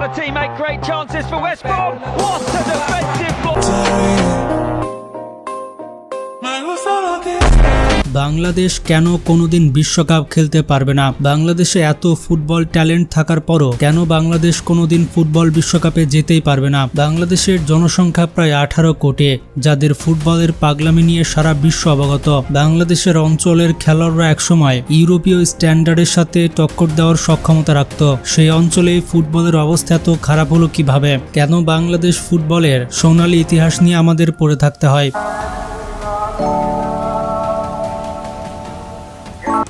other team make great chances for West Brom. What a defensive ball! Bangladesh কেন কোনোদিন বিশ্বকাপ খেলতে পারবে না? বাংলাদেশে এত ফুটবল ট্যালেন্ট থাকার পরও কেন বাংলাদেশ কোনোদিন ফুটবল বিশ্বকাপে যেতেই পারবে না? বাংলাদেশের জনসংখ্যা প্রায় 18 কোটি, যাদের ফুটবলের পাগলামি নিয়ে সারা বিশ্ব অবগত। বাংলাদেশের অঞ্চলের খেলোয়াড়রা একসময় ইউরোপীয় স্ট্যান্ডার্ডের সাথে টক্কর দেওয়ার সক্ষমতা রাখত। সেই অঞ্চলে ফুটবলের অবস্থা এত খারাপ হলো কিভাবে? কেন বাংলাদেশ ফুটবলের সোনালী ইতিহাস নিয়ে আমাদের পড়ে থাকতে হয়?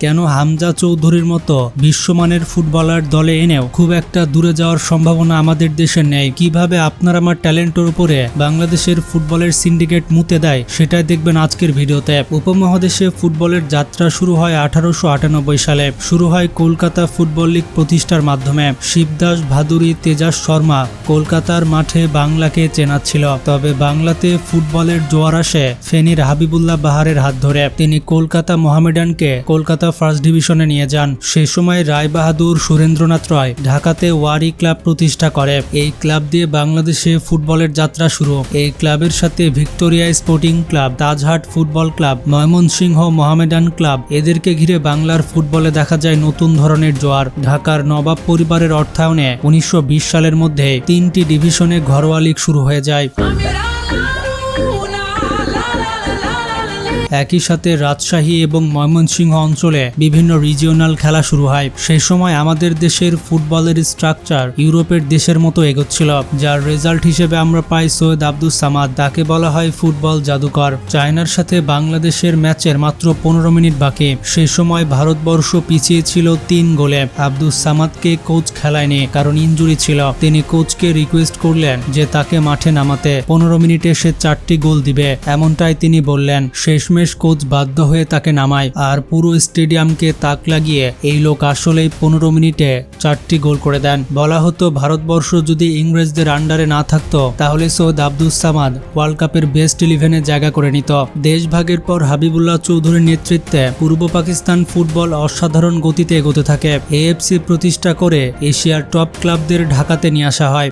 কেন হামজা চৌধুরীর মতো বিশ্বমানের ফুটবলার দলে এনেও খুব একটা দূরে যাওয়ার সম্ভাবনা আমাদের দেশে নেই? কিভাবে আপনার আমার ট্যালেন্টের উপরে বাংলাদেশের ফুটবলের সিন্ডিকেট মুতে দেয় সেটাই দেখবেন আজকের ভিডিওতে। উপমহাদেশে ফুটবলের যাত্রা শুরু হয় 1898 সালে। শুরু হয় কলকাতা ফুটবল লীগ প্রতিষ্ঠার মাধ্যমে। শিবদাস ভাদুরী, তেজাস শর্মা কলকাতার মাঠে বাংলাকে চেনাচ্ছিল। তবে বাংলাতে ফুটবলের জোয়ার আসে ফেনীর হাবিবুল্লাহ বাহারের হাত ধরে। তিনি কলকাতা মোহামেডানকে কলকাতা ফার্স্ট ডিভিশনে নিয়ে যান। সে সময় রায়বাহাদুর সুরেন্দ্রনাথ রায় ঢাকাতে ওয়ারি ক্লাব প্রতিষ্ঠা করে। এই ক্লাব দিয়ে বাংলাদেশে ফুটবলের যাত্রা শুরু। এই ক্লাবের সাথে Victoria sporting club, Tajhat football club, Mymensingh Mohammedan club, এদেরকে ঘিরে বাংলার ফুটবলে দেখা যায় নতুন ধরনের জোয়ার। ঢাকার নবাব পরিবারের অর্থায়নে 1920 সালের মধ্যে 3টি ডিভিশনে ঘরোয়া লীগ শুরু হয়ে যায়। একই সাথে রাজশাহী এবং ময়মনসিংহ অঞ্চলে বিভিন্ন রিজিওনাল খেলা শুরু হয়। সেই সময় আমাদের দেশের ফুটবলের স্ট্রাকচার ইউরোপের দেশের মতো এগোচ্ছিল, যার রেজাল্ট হিসেবে আমরা পাই সৈয়দ আব্দুস সামাদ। তাকে বলা হয় ফুটবল জাদুকর। চায়নার সাথে বাংলাদেশের ম্যাচের মাত্র 15 মিনিট বাকি। সেই সময় ভারতবর্ষ পিছিয়ে ছিল 3 গোলে। আব্দুস সামাদকে কোচ খেলায়নি, কারণ ইনজুরি ছিল। তিনি কোচকে রিকোয়েস্ট করলেন যে তাকে মাঠে নামাতে। 15 মিনিটে সে 4টি গোল দিবে, এমনটাই তিনি বললেন। শেষমেশ কোচ বাধ্য হয়ে তাকে নামায়, আর পুরো স্টেডিয়ামকে তাক লাগিয়ে এই লোক আসলেই 15 মিনিটে 4টি গোল করে দেন। বলা হতো ভারতবর্ষ যদি ইংরেজদের আন্ডারে না থাকতো তাহলে সৈয়দ আব্দুস সামাদ ওয়ার্ল্ড কাপের বেস্ট 11-এ জায়গা করে নিত। দেশভাগের পর হাবিবুল্লাহ চৌধুরীর নেতৃত্বে পূর্ব পাকিস্তান ফুটবল অসাধারণ গতিতে এগোতে থাকে। এএফসি প্রতিষ্ঠা করে এশিয়ার টপ ক্লাবদের ঢাকাতে নিয়ে আসা হয়।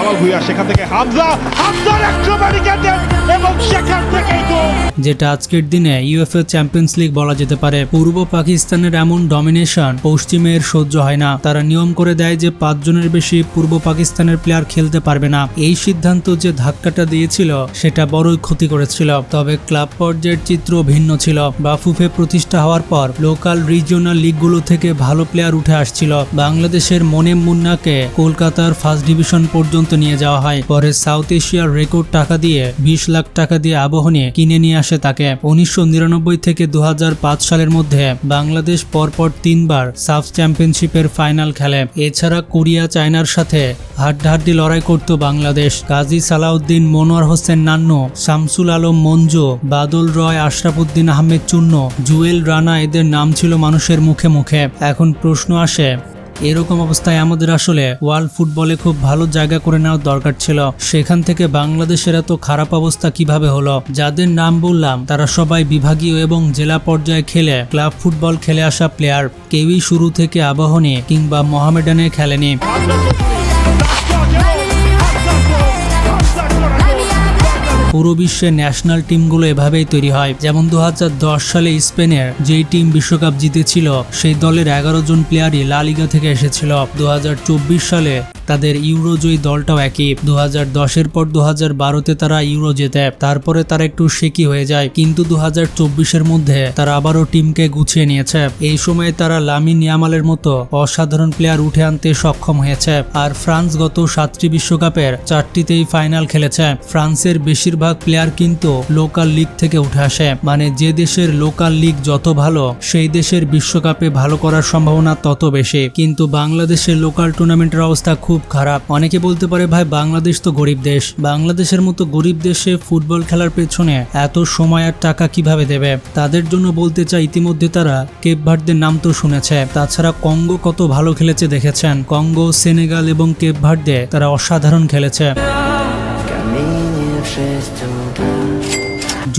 যেটা আজকের দিনে ইউএফএ চ্যাম্পিয়ন্স লিগ বলা যেতে পারে। পূর্ব পাকিস্তানের এমন ডমিনেশন পশ্চিমের সহ্য হয় না। তারা নিয়ম করে দেয় যে 5 জনের বেশি পূর্ব পাকিস্তানের প্লেয়ার খেলতে পারবে না। এই সিদ্ধান্ত যে ধাক্কাটা দিয়েছিল সেটা বড়ই ক্ষতি করেছিল। তবে ক্লাব পর্যায়ের চিত্র ভিন্ন ছিল। বাফুফে প্রতিষ্ঠা হওয়ার পর লোকাল রিজিওনাল লিগগুলো থেকে ভালো প্লেয়ার উঠে আসছিল। বাংলাদেশের মনেম মুন্নাকে কলকাতার ফার্স্ট ডিভিশন পর্যন্ত নিয়ে যাওয়া হয়। পরে সাউথ এশিয়ার রেকর্ড টাকা দিয়ে 20 লাখ টাকা দিয়ে আবাহনী কিনে নিয়ে আসে তাকে। 1999 থেকে 2005 সালের মধ্যে বাংলাদেশ পরপর 3 বার সাফ চ্যাম্পিয়নশিপের ফাইনাল খেলে। এছাড়া কোরিয়া, চায়নার সাথে হাড্ডাহাড্ডি লড়াই করত বাংলাদেশ। কাজী সালাউদ্দিন, মনোয়ার হোসেন নান্নু, শামসুল আলম মঞ্জু, বাদল রয়, আশরাফুদ্দিন আহমেদ চুন্ন, জুয়েল রানা, এদের নাম ছিল মানুষের মুখে মুখে। এখন প্রশ্ন আসে, এরকম অবস্থায় আমাদের আসলে ওয়ার্ল্ড ফুটবলে খুব ভালো জায়গা করে নেওয়ার দরকার ছিল। সেখান থেকে বাংলাদেশের এত খারাপ অবস্থা কিভাবে হলো? যাদের নাম বললাম তারা সবাই বিভাগীয় এবং জেলা পর্যায়ে খেলে ক্লাব ফুটবল খেলে আসা প্লেয়ার। কেউই শুরু থেকে আবাহনী কিংবা মোহামেডানে খেলেনি। পুরো বিশ্বে ন্যাশনাল টিমগুলো এভাবেই তৈরি হয়। যেমন 2010 সালে স্পেনের যেই টিম বিশ্বকাপ জিতেছিল সেই দলের 11 জন প্লেয়ারই লা লিগা থেকে এসেছিল। 2024 সালে তাদের ইউরোজয়ী দলটাও একই। 2010-এর পর 2012-তে তারা ইউরো জেতে। তারপরে তারা একটু শেকি হয়ে যায়, কিন্তু 2024-এর মধ্যে তারা আবারও টিমকে গুছিয়ে নিয়েছে। এই সময়ে তারা লামিন ইয়ামালের মতো অসাধারণ প্লেয়ার উঠে আনতে সক্ষম হয়েছে। আর ফ্রান্স গত 7টি বিশ্বকাপের 4টিতেই ফাইনাল খেলেছে। ফ্রান্সের বেশিরভাগ প্লেয়ার কিন্তু লোকাল লিগ থেকে উঠে আসে। মানে যে দেশের লোকাল লিগ যত ভালো সেই দেশের বিশ্বকাপে ভালো করার সম্ভাবনা তত বেশি। কিন্তু বাংলাদেশের লোকাল টুর্নামেন্টের অবস্থা খুব খারাপ। অনেকে বলতে পারে ভাই বাংলাদেশ তো গরিব দেশ, বাংলাদেশের মতো গরিব দেশে ফুটবল খেলার পেছনে এত সময় আর টাকা কিভাবে দেবে? তাদের জন্য বলতে চাই, ইতিমধ্যে তারা কেপ ভার্দের নাম তো শুনেছে। তাছাড়া কঙ্গো কত ভালো খেলেছে দেখেছেন। কঙ্গো, সেনেগাল এবং কেপ ভার্দে তারা অসাধারণ খেলেছে।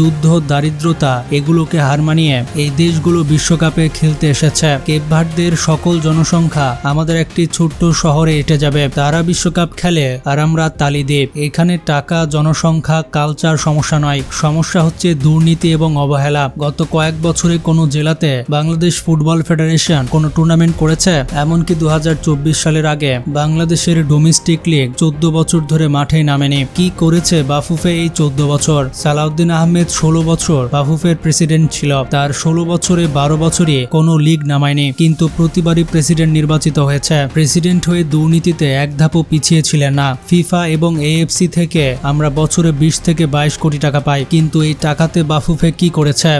যুদ্ধ, দারিদ্রতা এগুলোকে হার মানিয়ে এই দেশগুলো বিশ্বকাপে খেলতে এসেছে। কেপ ভার্দের সকল জনসংখ্যা আমাদের একটি ছোট্ট শহরে এঁটে যাবে। তারা বিশ্বকাপ খেলে আর আমরা তালি দিই। এখানে টাকা, জনসংখ্যা, কালচার সমস্যা নয়, সমস্যা হচ্ছে দুর্নীতি এবং অবহেলা। গত কয়েক বছরে কোনো জেলাতে বাংলাদেশ ফুটবল ফেডারেশন কোনো টুর্নামেন্ট করেছে? এমনকি 2024 সালের আগে বাংলাদেশের ডোমেস্টিক লিগ 14 বছর ধরে মাঠে নামেনি। কি করেছে বাফুফে এই 14 বছর? সালাউদ্দিন আহমেদ 16 বছর বাফুফের প্রেসিডেন্ট ছিল। তার 16 বছরে 12 বছরই কোনো লিগ নামায়নি, কিন্তু প্রতিবারই প্রেসিডেন্ট নির্বাচিত হয়েছে। প্রেসিডেন্ট হয়ে দুর্নীতিতে এক ধাপও পিছিয়ে ছিলেন না। ফিফা এবং AFC থেকে আমরা বছরে 20 থেকে 22 কোটি টাকা পাই, কিন্তু এই টাকাতে বাফুফে কি করেছে?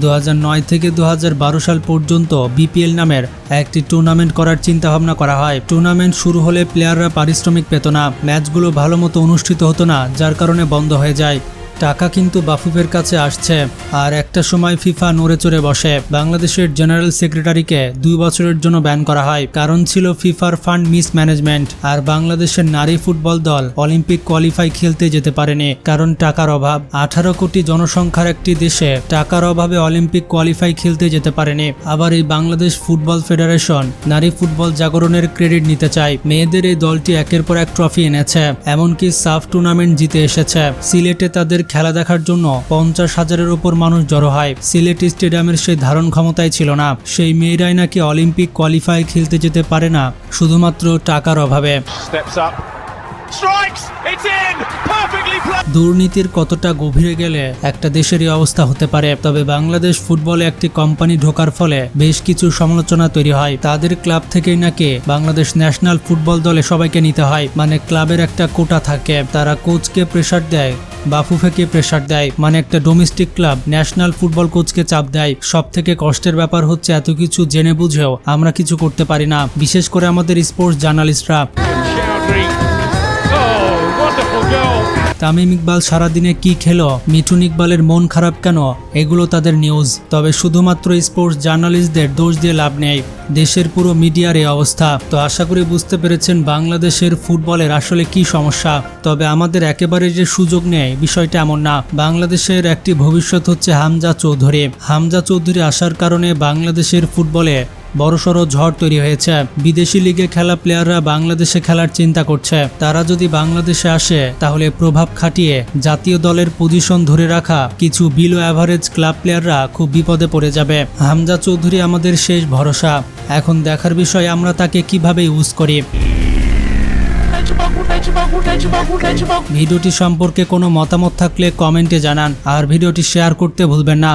2009 থেকে 2012 সাল পর্যন্ত BPL নামের একটি টুর্নামেন্ট করার চিন্তা ভাবনা করা হয়। টুর্নামেন্ট শুরু হলে প্লেয়াররা পারিশ্রমিক পেত না, ম্যাচগুলো ভালো মতো অনুষ্ঠিত হতো না, যার কারণে বন্ধ হয়ে যায়। টাকা কিন্তু বাফুফের কাছে আসছে, আর একটা সময় ফিফা নড়ে চড়ে বসে। বাংলাদেশের জেনারেল সেক্রেটারিকে 2 বছরের জন্য ব্যান করা হয়, কারণ ছিল ফিফার ফান্ড মিসম্যানেজমেন্ট। আর বাংলাদেশের নারী ফুটবল দল অলিম্পিক কোয়ালিফাই খেলতে যেতে পারেনি, কারণ টাকার অভাব। 18 কোটি জনসংখ্যার একটি দেশে টাকার অভাবে অলিম্পিক কোয়ালিফাই খেলতে যেতে পারেনি। আবার এই বাংলাদেশ ফুটবল ফেডারেশন নারী ফুটবল জাগরণের ক্রেডিট নিতে চায়। মেয়েদের এই দলটি একের পর এক ট্রফি এনেছে, এমনকি সাফ টুর্নামেন্ট জিতে এসেছে। সিলেটে তাদের খেলা দেখার জন্য 50,000-এর উপর মানুষ জড়ো হয়। সিলেট স্টেডিয়ামের সেই ধারণ ক্ষমতাই ছিল না। সেই মেয়েরাই নাকি অলিম্পিক কোয়ালিফাই খেলতে যেতে পারে না শুধুমাত্র টাকার অভাবে। দুর্নীতির কতটা গভীরে গেলে একটা দেশেরই অবস্থা হতে পারে। তবে বাংলাদেশ ফুটবলে একটি কোম্পানি ঢোকার ফলে বেশ কিছু সমালোচনা তৈরি হয়। তাদের ক্লাব থেকেই নাকি বাংলাদেশ ন্যাশনাল ফুটবল দলে সবাইকে নিতে হয়, মানে ক্লাবের একটা কোটা থাকে। তারা কোচকে প্রেসার দেয়, বাফুফেকে প্রেসার দেয়, মানে একটা ডোমেস্টিক ক্লাব ন্যাশনাল ফুটবল কোচকে চাপ দেয়। সব থেকে কষ্টের ব্যাপার হচ্ছে এত কিছু জেনে বুঝেও আমরা কিছু করতে পারি না, বিশেষ করে আমাদের স্পোর্টস জার্নালিস্টরা। তামিম ইকবাল সারাদিনে কি খেলো, মিঠুন ইকবালের মন খারাপ কেন, এগুলো তাদের নিউজ। তবে শুধুমাত্র স্পোর্টস জার্নালিস্টদের দোষ দিয়ে লাভ নেই, দেশের পুরো মিডিয়ার এই অবস্থা। তো আশা করি বুঝতে পেরেছেন বাংলাদেশের ফুটবলের আসলে কি সমস্যা। তবে আমাদের একেবারে যে সুযোগ নেই বিষয়টা এমন না। বাংলাদেশের একটি ভবিষ্যৎ হচ্ছে হামজা চৌধুরী। হামজা চৌধুরী আসার কারণে বাংলাদেশের ফুটবলে বড়সড় ঝড় তৈরি হয়েছে। বিদেশি লিগে খেলা প্লেয়াররা বাংলাদেশে খেলার চিন্তা করছে। তারা যদি বাংলাদেশে আসে তাহলে প্রভাব খাটিয়ে জাতীয় দলের পজিশন ধরে রাখা কিছু বিলো অ্যাভারেজ ক্লাব প্লেয়াররা খুব বিপদে পড়ে যাবে। হামজা চৌধুরী আমাদের শেষ ভরসা। এখন দেখার বিষয় আমরা তাকে কিভাবে ইউজ করি। ভিডিওটি সম্পর্কে কোনো মতামত থাকলে কমেন্টে জানান, আর ভিডিওটি শেয়ার করতে ভুলবেন না।